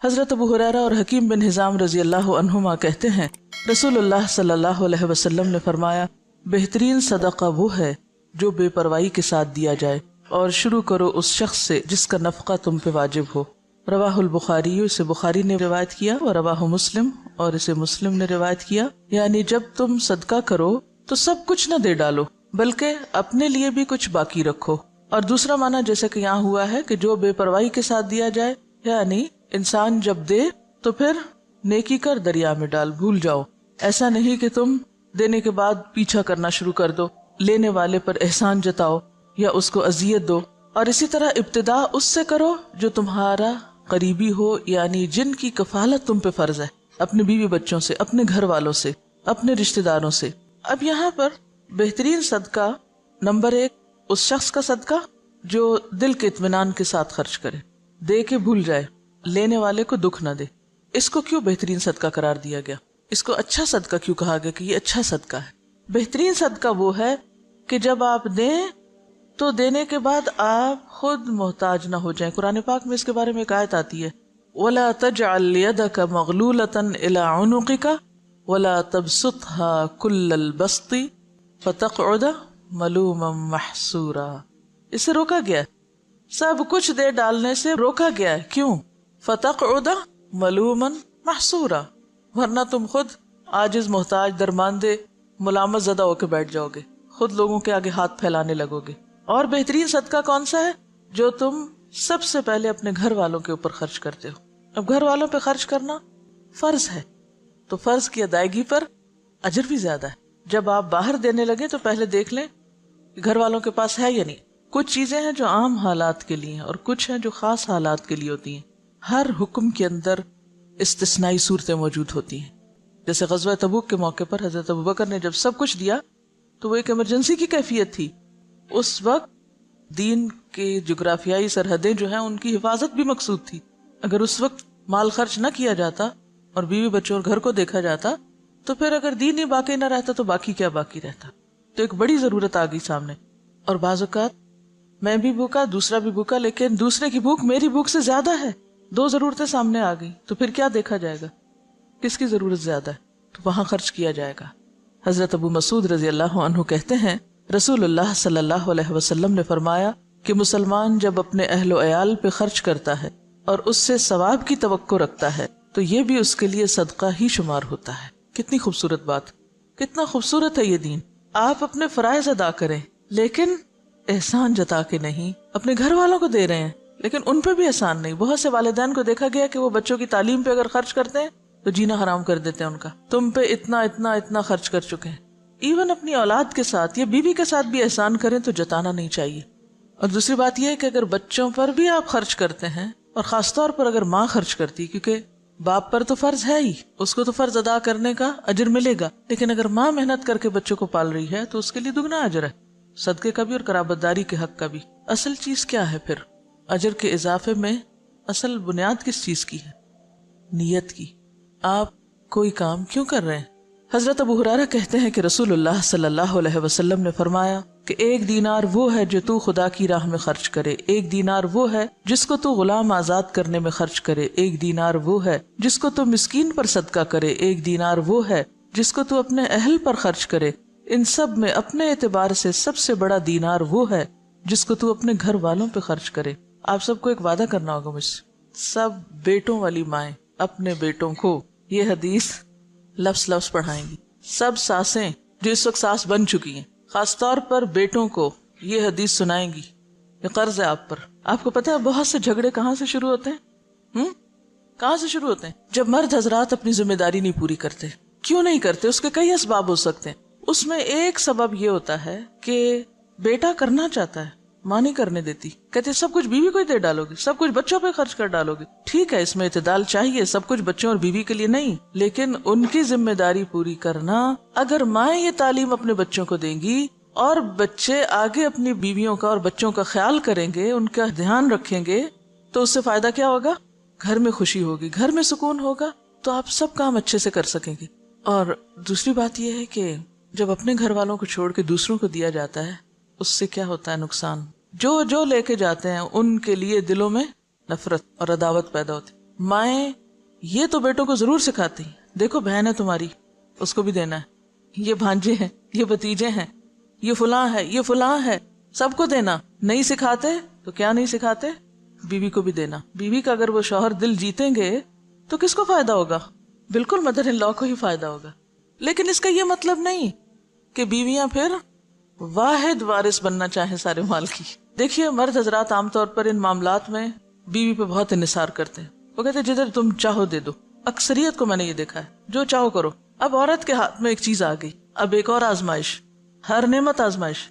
حضرت ابو ہریرہ اور حکیم بن حزام رضی اللہ عنہما کہتے ہیں رسول اللہ صلی اللہ علیہ وسلم نے فرمایا بہترین صدقہ وہ ہے جو بے پرواہی کے ساتھ دیا جائے، اور شروع کرو اس شخص سے جس کا نفقہ تم پہ واجب ہو۔ رواہ البخاری، اسے بخاری نے روایت کیا، اور رواہ مسلم، اور اسے مسلم نے روایت کیا۔ یعنی جب تم صدقہ کرو تو سب کچھ نہ دے ڈالو بلکہ اپنے لیے بھی کچھ باقی رکھو۔ اور دوسرا معنی جیسے کہ یہاں ہوا ہے کہ جو بے پرواہی کے ساتھ دیا جائے، یعنی انسان جب دے تو پھر نیکی کر دریا میں ڈال، بھول جاؤ۔ ایسا نہیں کہ تم دینے کے بعد پیچھا کرنا شروع کر دو، لینے والے پر احسان جتاؤ یا اس کو اذیت دو۔ اور اسی طرح ابتدا اس سے کرو جو تمہارا قریبی ہو، یعنی جن کی کفالت تم پہ فرض ہے، اپنے بیوی بچوں سے، اپنے گھر والوں سے، اپنے رشتہ داروں سے۔ اب یہاں پر بہترین صدقہ نمبر 1 اس شخص کا صدقہ جو دل کے اطمینان کے ساتھ خرچ کرے، دے کے بھول جائے، لینے والے کو دکھ نہ دے۔ اس کو کیوں بہترین صدقہ قرار دیا گیا؟ اس کو اچھا صدقہ کیوں کہا گیا کہ یہ اچھا صدقہ ہے؟ بہترین صدقہ وہ ہے کہ جب آپ دیں تو دینے کے بعد آپ خود محتاج نہ ہو جائیں۔ قرآن پاک میں اس کے بارے میں ایک آیت آتی ہے وَلَا تَجْعَلْ يَدَكَ مَغْلُولَةً إِلَىٰ عُنُقِكَ وَلَا تَبْسُطْهَا كُلَّ الْبَسْطِ فَتَقْعُدَ مَلُومًا مَحْسُورًا۔ اسے روکا گیا ہے، سب کچھ دے ڈالنے سے روکا گیا ہے۔ کیوں؟ فَتَقْعُدَ مَلُومًا مَحْسُورًا، ورنہ تم خود عاجز، محتاج، درماندے، ملامت زدہ ہو کے بیٹھ جاؤ گے، خود لوگوں کے آگے ہاتھ پھیلانے لگو گے۔ اور بہترین صدقہ کون سا ہے؟ جو تم سب سے پہلے اپنے گھر والوں کے اوپر خرچ کرتے ہو۔ اب گھر والوں پہ خرچ کرنا فرض ہے، تو فرض کی ادائیگی پر اجر بھی زیادہ ہے۔ جب آپ باہر دینے لگے تو پہلے دیکھ لیں کہ گھر والوں کے پاس ہے یا نہیں۔ کچھ چیزیں ہیں جو عام حالات کے لیے ہیں اور کچھ ہیں جو خاص حالات کے لیے ہوتی ہیں۔ ہر حکم کے اندر استثنائی صورتیں موجود ہوتی ہیں۔ جیسے غزوہ تبوک کے موقع پر حضرت ابوبکر نے جب سب کچھ دیا تو وہ ایک ایمرجنسی کی کیفیت تھی۔ اس وقت دین کے جغرافیائی سرحدیں جو ہیں ان کی حفاظت بھی مقصود تھی۔ اگر اس وقت مال خرچ نہ کیا جاتا اور بیوی بچوں اور گھر کو دیکھا جاتا تو پھر اگر دین ہی باقی نہ رہتا تو باقی کیا باقی رہتا۔ تو ایک بڑی ضرورت آ گئی سامنے، اور بعض اوقات میں بھی بھوکا، دوسرا بھی بھوکا، لیکن دوسرے کی بھوک میری بھوک سے زیادہ ہے، دو ضرورتیں سامنے آ گئی، تو پھر کیا دیکھا جائے گا؟ کس کی ضرورت زیادہ ہے؟ تو وہاں خرچ کیا جائے گا۔ حضرت ابو مسعود رضی اللہ عنہ کہتے ہیں رسول اللہ صلی اللہ علیہ وسلم نے فرمایا کہ مسلمان جب اپنے اہل و عیال پہ خرچ کرتا ہے اور اس سے ثواب کی توقع رکھتا ہے تو یہ بھی اس کے لیے صدقہ ہی شمار ہوتا ہے۔ کتنی خوبصورت بات، کتنا خوبصورت ہے یہ دین۔ آپ اپنے فرائض ادا کریں لیکن احسان جتا کے نہیں۔ اپنے گھر والوں کو دے رہے ہیں لیکن ان پہ بھی احسان نہیں۔ بہت سے والدین کو دیکھا گیا کہ وہ بچوں کی تعلیم پہ اگر خرچ کرتے ہیں تو جینا حرام کر دیتے ہیں ان کا، تم پہ اتنا اتنا اتنا خرچ کر چکے ہیں۔ ایون اپنی اولاد کے ساتھ یا بیوی کے ساتھ بھی احسان کریں تو جتانا نہیں چاہیے۔ اور دوسری بات یہ ہے کہ اگر بچوں پر بھی آپ خرچ کرتے ہیں، اور خاص طور پر اگر ماں خرچ کرتی، کیونکہ باپ پر تو فرض ہے ہی، اس کو تو فرض ادا کرنے کا اجر ملے گا، لیکن اگر ماں محنت کر کے بچوں کو پال رہی ہے تو اس کے لیے دگنا اجر ہے، صدقے کا بھی اور قرابت داری کے حق کا بھی۔ اصل چیز کیا ہے پھر اجر کے اضافے میں؟ اصل بنیاد کس چیز کی ہے؟ نیت کی۔ آپ کوئی کام کیوں کر رہے ہیں؟ حضرت ابو ہریرہ کہتے ہیں کہ رسول اللہ صلی اللہ علیہ وسلم نے فرمایا کہ 1 دینار وہ ہے جو تو خدا کی راہ میں خرچ کرے، 1 دینار وہ ہے جس کو تو غلام آزاد کرنے میں خرچ کرے، 1 دینار وہ ہے جس کو تو مسکین پر صدقہ کرے، 1 دینار وہ ہے جس کو تو اپنے اہل پر خرچ کرے۔ ان سب میں اپنے اعتبار سے سب سے بڑا دینار وہ ہے جس کو تو اپنے گھر والوں پہ خرچ کرے۔ آپ سب کو ایک وعدہ کرنا ہوگا مجھ سے، سب بیٹوں والی مائیں اپنے بیٹوں کو یہ حدیث لفظ پڑھائیں گی۔ سب ساسیں جو اس وقت ساس بن چکی ہیں خاص طور پر بیٹوں کو یہ حدیث سنائیں گی۔ یہ قرض ہے آپ پر۔ آپ کو پتہ ہے بہت سے جھگڑے کہاں سے شروع ہوتے ہیں؟ کہاں سے شروع ہوتے ہیں؟ جب مرد حضرات اپنی ذمہ داری نہیں پوری کرتے۔ کیوں نہیں کرتے؟ اس کے کئی اسباب ہو سکتے ہیں۔ اس میں ایک سبب یہ ہوتا ہے کہ بیٹا کرنا چاہتا ہے، ماں نہیں کرنے دیتی، کہتے سب کچھ بیوی کو ہی دے ڈالو گی، سب کچھ بچوں پہ خرچ کر ڈالو گی۔ ٹھیک ہے، اس میں اعتدال چاہیے، سب کچھ بچوں اور بیوی کے لیے نہیں، لیکن ان کی ذمہ داری پوری کرنا۔ اگر مائیں یہ تعلیم اپنے بچوں کو دیں گی اور بچے آگے اپنی بیویوں کا اور بچوں کا خیال کریں گے، ان کا دھیان رکھیں گے، تو اس سے فائدہ کیا ہوگا؟ گھر میں خوشی ہوگی، گھر میں سکون ہوگا، تو آپ سب کام اچھے سے کر سکیں گے۔ اور دوسری بات یہ ہے کہ جب اپنے گھر والوں کو چھوڑ کے دوسروں کو دیا جاتا ہے، اس سے کیا ہوتا ہے نقصان؟ جو لے کے جاتے ہیں ان کے لیے دلوں میں نفرت اور عداوت پیدا ہوتی۔ مائیں یہ تو بیٹوں کو ضرور سکھاتی ہیں، دیکھو بہن ہے تمہاری، اس کو بھی دینا ہے، یہ بھانجے ہیں، یہ بھتیجے ہیں، یہ فلاں ہے، یہ فلاں ہے، سب کو دینا۔ نہیں سکھاتے تو کیا نہیں سکھاتے؟ بیوی کو بھی دینا۔ بیوی کا اگر وہ شوہر دل جیتیں گے تو کس کو فائدہ ہوگا؟ بالکل مدر ان لا کو ہی فائدہ ہوگا۔ لیکن اس کا یہ مطلب نہیں کہ بیویاں پھر واحد وارث بننا چاہیں سارے مال کی۔ دیکھیے مرد حضرات عام طور پر ان معاملات میں بیوی پہ بہت انحصار کرتے ہیں، وہ کہتے ہیں جدھر تم چاہو دے دو۔ اکثریت کو میں نے یہ دیکھا ہے، جو چاہو کرو۔ اب عورت کے ہاتھ میں ایک چیز آ گئی، اب ایک اور آزمائش، ہر نعمت آزمائش۔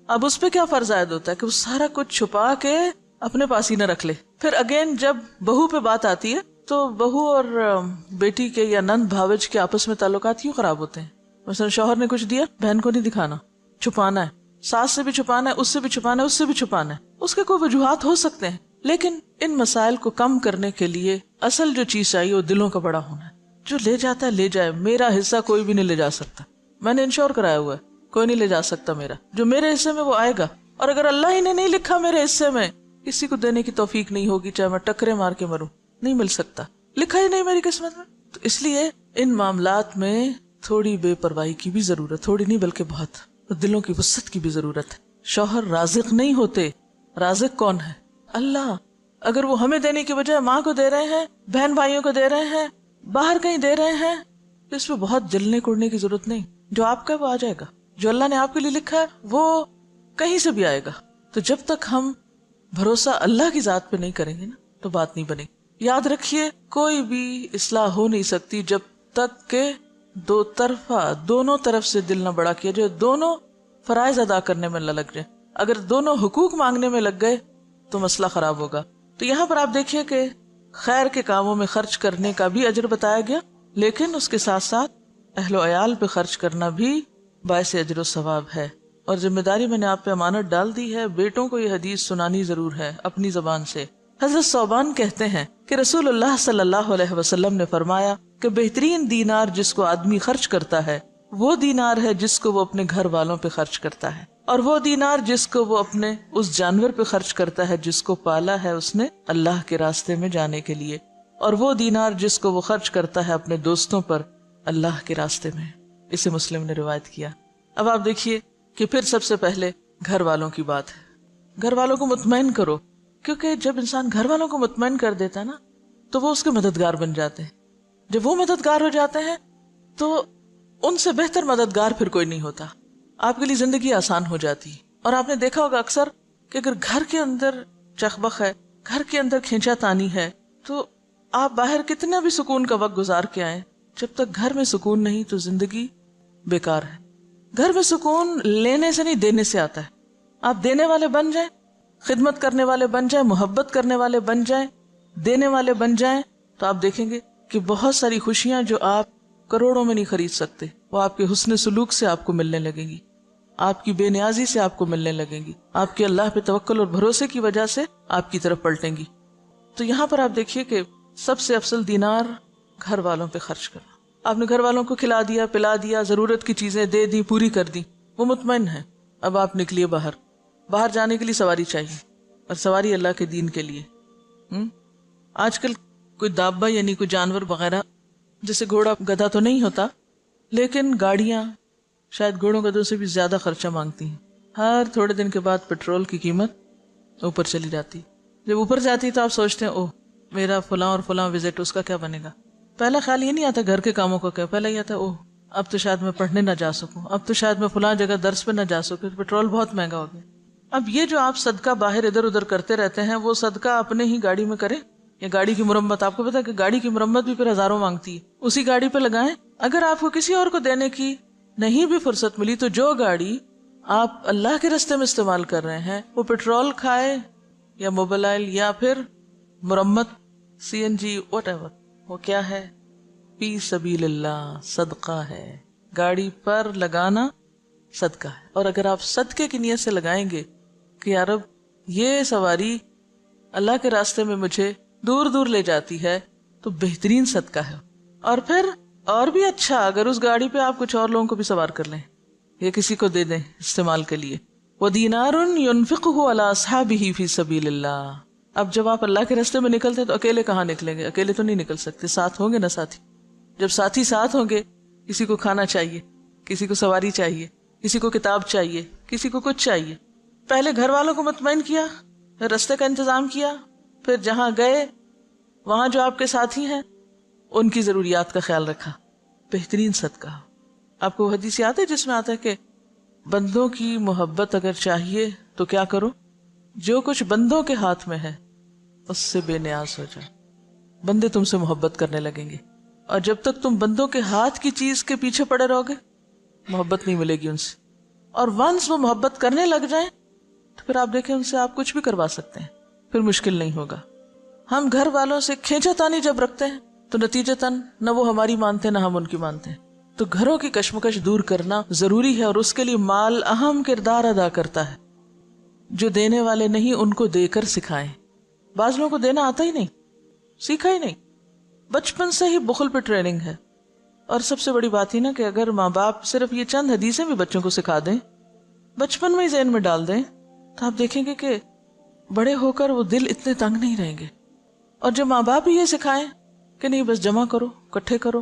اب اس پہ کیا فرض عائد ہوتا ہے کہ وہ سارا کچھ چھپا کے اپنے پاس ہی نہ رکھ لے۔ پھر اگین جب بہو پہ بات آتی ہے تو بہو اور بیٹی کے یا نند بھاوج کے آپس میں تعلقات کیوں خراب ہوتے ہیں؟ مثلا شوہر نے کچھ دیا، بہن کو نہیں دکھانا، چھپانا ہے، ساس سے بھی چھپانا ہے، اس سے بھی چھپانا ہے، اس سے بھی چھپانا ہے۔ اس کے کوئی وجوہات ہو سکتے ہیں، لیکن ان مسائل کو کم کرنے کے لیے اصل جو چیز چاہیے وہ دلوں کا بڑا ہونا ہے۔ جو لے جاتا ہے لے جائے، میرا حصہ کوئی بھی نہیں لے جا سکتا، میں نے انشور کرایا ہوا ہے، کوئی نہیں لے جا سکتا میرا، جو میرے حصے میں وہ آئے گا۔ اور اگر اللہ ہی نے نہیں لکھا میرے حصے میں، کسی کو دینے کی توفیق نہیں ہوگی، چاہے میں ٹکرے مار کے مروں، نہیں مل سکتا، لکھا ہی نہیں میری قسمت میں۔ تو اس لیے ان معاملات میں تھوڑی بے پرواہی کی بھی ضرورت، تھوڑی نہیں بلکہ بہت، دلوں کی وسعت کی بھی ضرورت ہے۔ شوہر رازق نہیں ہوتے، رازق کون ہے؟ اللہ۔ اگر وہ ہمیں دینے کی بجائے ماں کو دے رہے ہیں، بہن بھائیوں کو دے رہے ہیں، باہر کہیں دے رہے ہیں، تو اس پہ بہت جلنے کوڑنے کی ضرورت نہیں۔ جو آپ کا ہے وہ آ جائے گا، جو اللہ نے آپ کے لیے لکھا ہے وہ کہیں سے بھی آئے گا۔ تو جب تک ہم بھروسہ اللہ کی ذات پہ نہیں کریں گے نا تو بات نہیں بنے گی۔ یاد رکھیے کوئی بھی اصلاح ہو نہیں سکتی جب تک کہ دو طرفہ، دونوں طرف سے دل نہ بڑا کیا جائے، دونوں فرائض ادا کرنے میں نہ لگ جائے۔ اگر دونوں حقوق مانگنے میں لگ گئے تو مسئلہ خراب ہوگا۔ تو یہاں پر آپ دیکھیے کہ خیر کے کاموں میں خرچ کرنے کا بھی اجر بتایا گیا، لیکن اس کے ساتھ ساتھ اہل و عیال پہ خرچ کرنا بھی باعث اجر و ثواب ہے۔ اور ذمہ داری میں نے آپ پہ امانت ڈال دی ہے، بیٹوں کو یہ حدیث سنانی ضرور ہے اپنی زبان سے۔ حضرت ثوبان کہتے ہیں کہ رسول اللہ صلی اللہ علیہ وسلم نے فرمایا کہ بہترین دینار جس کو آدمی خرچ کرتا ہے وہ دینار ہے جس کو وہ اپنے گھر والوں پہ خرچ کرتا ہے، اور وہ دینار جس کو وہ اپنے اس جانور پہ خرچ کرتا ہے جس کو پالا ہے اس نے اللہ کے راستے میں جانے کے لیے، اور وہ دینار جس کو وہ خرچ کرتا ہے اپنے دوستوں پر اللہ کے راستے میں۔ اسے مسلم نے روایت کیا۔ اب آپ دیکھیے کہ پھر سب سے پہلے گھر والوں کی بات ہے۔ گھر والوں کو مطمئن کرو، کیونکہ جب انسان گھر والوں کو مطمئن کر دیتا ہے نا تو وہ اس کے مددگار بن جاتے ہیں۔ جب وہ مددگار ہو جاتے ہیں تو ان سے بہتر مددگار پھر کوئی نہیں ہوتا، آپ کے لیے زندگی آسان ہو جاتی ہے۔ اور آپ نے دیکھا ہوگا اکثر کہ اگر گھر کے اندر چخبخ ہے، گھر کے اندر کھینچا تانی ہے، تو آپ باہر کتنا بھی سکون کا وقت گزار کے آئیں، جب تک گھر میں سکون نہیں تو زندگی بیکار ہے۔ گھر میں سکون لینے سے نہیں دینے سے آتا ہے۔ آپ دینے والے بن جائیں، خدمت کرنے والے بن جائیں، محبت کرنے والے بن جائیں، دینے والے بن جائیں، تو آپ دیکھیں گے کہ بہت ساری خوشیاں جو آپ کروڑوں میں نہیں خرید سکتے وہ آپ کے حسن سلوک سے آپ کو ملنے لگیں گی، آپ کی بے نیازی سے آپ کو ملنے لگیں گی، آپ کے اللہ پہ توکل اور بھروسے کی وجہ سے آپ کی طرف پلٹیں گی۔ تو یہاں پر آپ دیکھیے کہ سب سے افضل دینار گھر والوں پہ خرچ کرنا۔ آپ نے گھر والوں کو کھلا دیا، پلا دیا، ضرورت کی چیزیں دے دی، پوری کر دی، وہ مطمئن ہے۔ اب آپ نکلیے باہر جانے کے لیے سواری چاہیے، اور سواری اللہ کے دین کے لیے۔ آج کل کوئی دابہ یعنی کوئی جانور وغیرہ، جیسے گھوڑا گدھا تو نہیں ہوتا، لیکن گاڑیاں شاید گھوڑوں گدھوں سے بھی زیادہ خرچہ مانگتی ہیں۔ ہر تھوڑے دن کے بعد پیٹرول کی قیمت اوپر چلی جاتی، جب اوپر جاتی تو آپ سوچتے ہیں اوہ میرا فلاں اور فلاں وزٹ، اس کا کیا بنے گا؟ پہلا خیال یہ نہیں آتا گھر کے کاموں کا کیا، پہلا یہ آتا اوہ اب تو شاید میں پڑھنے نہ جا سکوں، اب تو شاید میں فلاں جگہ درس پہ نہ جا سکوں، پیٹرول بہت مہنگا ہو گیا۔ اب یہ جو آپ صدقہ باہر ادھر ادھر کرتے رہتے ہیں، وہ صدقہ اپنے ہی گاڑی میں کریں، یا گاڑی کی مرمت، آپ کو پتا ہے کہ گاڑی کی مرمت بھی پھر ہزاروں مانگتی ہے، اسی گاڑی پہ لگائیں۔ اگر آپ کو کسی اور کو دینے کی نہیں بھی فرصت ملی تو جو گاڑی آپ اللہ کے راستے میں استعمال کر رہے ہیں وہ پیٹرول کھائے یا موبائل یا پھر مرمت، سی این جی، واٹ ایور، وہ کیا ہے؟ فی سبیل اللہ، صدقہ ہے۔ گاڑی پر لگانا صدقہ ہے، اور اگر آپ صدقے کی نیت سے لگائیں گے کہ یا رب یہ سواری اللہ کے راستے میں مجھے دور دور لے جاتی ہے تو بہترین صدقہ ہے۔ اور پھر اور بھی اچھا اگر اس گاڑی پہ آپ کچھ اور لوگوں کو بھی سوار کر لیں یا کسی کو دے دیں استعمال کے لیے۔ وَدِينَارٌ يُنْفِقُهُ عَلَىٰ أَصْحَابِهِ فِي سَبِيلِ اللَّهِ، اب جب آپ اللہ کے راستے میں نکلتے ہیں تو اکیلے کہاں نکلیں گے؟ اکیلے تو نہیں نکل سکتے، ساتھ ہوں گے نا ساتھی. جب ساتھی ساتھ ہوں گے، کسی کو کھانا چاہیے، کسی کو سواری چاہیے، کسی کو کتاب چاہیے، کسی کو کچھ چاہیے. پہلے گھر والوں کو مطمئن کیا، پھر راستے کا انتظام کیا، پھر جہاں گئے وہاں جو آپ کے ساتھی ہیں ان کی ضروریات کا خیال رکھا. بہترین صدقہ. آپ کو حدیث یاد ہے جس میں آتا ہے کہ بندوں کی محبت اگر چاہیے تو کیا کرو؟ جو کچھ بندوں کے ہاتھ میں ہے اس سے بے نیاز ہو جاؤ. بندے تم سے محبت کرنے لگیں گے، اور جب تک تم بندوں کے ہاتھ کی چیز کے پیچھے پڑے رہو گے محبت نہیں ملے گی ان سے. اور ونس وہ محبت کرنے لگ جائیں تو پھر آپ دیکھیں ان سے آپ کچھ بھی کروا سکتے ہیں، پھر مشکل نہیں ہوگا. ہم گھر والوں سے کھینچا تانی جب رکھتے ہیں تو نتیجتاً نہ وہ ہماری مانتے نہ ہم ان کی مانتے ہیں. تو گھروں کی کشمکش دور کرنا ضروری ہے، اور اس کے لیے مال اہم کردار ادا کرتا ہے. جو دینے والے نہیں ان کو دے کر سکھائیں. بعض لوگوں کو دینا آتا ہی نہیں، سیکھا ہی نہیں، بچپن سے ہی بخل پہ ٹریننگ ہے. اور سب سے بڑی بات ہی نا کہ اگر ماں باپ صرف یہ چند حدیثیں بھی بچوں کو سکھا دیں، بچپن میں ہی ذہن میں ڈال دیں، تو آپ دیکھیں گے کہ بڑے ہو کر وہ دل اتنے تنگ نہیں رہیں گے. اور جب ماں باپ ہی یہ سکھائیں کہ نہیں بس جمع کرو، اکٹھے کرو،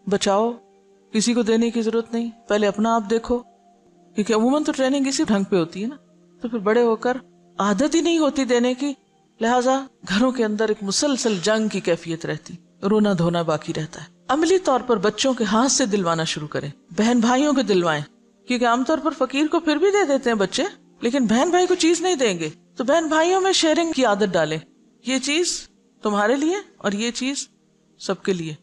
بچاؤ، کسی کو دینے کی ضرورت نہیں، پہلے اپنا آپ دیکھو، کیونکہ عموماً تو ٹریننگ اسی ڈھنگ پہ ہوتی ہے نا، تو پھر بڑے ہو کر عادت ہی نہیں ہوتی دینے کی. لہٰذا گھروں کے اندر ایک مسلسل جنگ کی کیفیت رہتی، رونا دھونا باقی رہتا ہے. عملی طور پر بچوں کے ہاتھ سے دلوانا شروع کریں، بہن بھائیوں کو دلوائیں، کیونکہ عام طور پر فقیر کو پھر بھی دے دیتے ہیں بچے، لیکن بہن بھائی کو چیز نہیں دیں گے. تو بہن بھائیوں میں شیئرنگ کی عادت ڈالیں، یہ چیز تمہارے لیے اور یہ چیز سب کے لیے.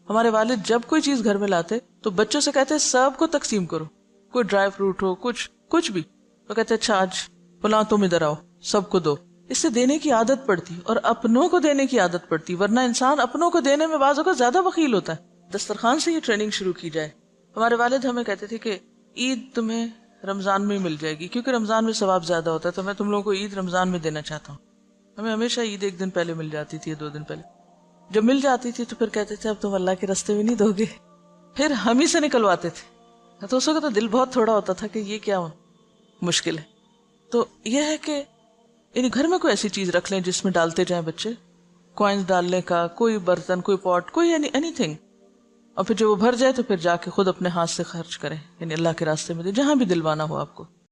ہمارے والد جب کوئی چیز گھر میں لاتے تو بچوں سے کہتے سب کو تقسیم کرو، کوئی ڈرائی فروٹ ہو، کچھ بھی، تو کہتے اچھا آج فلاں تم ادھر آؤ، سب کو دو. اس سے دینے کی عادت پڑتی اور اپنوں کو دینے کی عادت پڑتی، ورنہ انسان اپنوں کو دینے میں بعض اوقات زیادہ بخیل ہوتا ہے. دسترخوان سے یہ ٹریننگ شروع کی جائے. ہمارے والد ہمیں کہتے تھے کہ عید تمہیں رمضان میں مل جائے گی، کیونکہ رمضان میں ثواب زیادہ ہوتا ہے، تو میں تم لوگوں کو عید رمضان میں دینا چاہتا ہوں. ہمیں ہمیشہ عید ایک دن پہلے مل جاتی تھی، 2 دن پہلے. جب مل جاتی تھی تو پھر کہتے تھے اب تم اللہ کے راستے میں نہیں دو گے، پھر ہم ہی سے نکلواتے تھے. تو اس وقت دل بہت تھوڑا ہوتا تھا کہ یہ کیا مشکل ہے. تو یہ ہے کہ یعنی گھر میں کوئی ایسی چیز رکھ لیں جس میں ڈالتے جائیں بچے، کوائنز ڈالنے کا، کوئی برتن، کوئی پاٹ، کوئی اینی تھنگ. اور پھر جب وہ بھر جائے تو پھر جا کے خود اپنے ہاتھ سے خرچ کریں، یعنی اللہ کے راستے میں دیں، جہاں بھی دلوانا ہو آپ کو.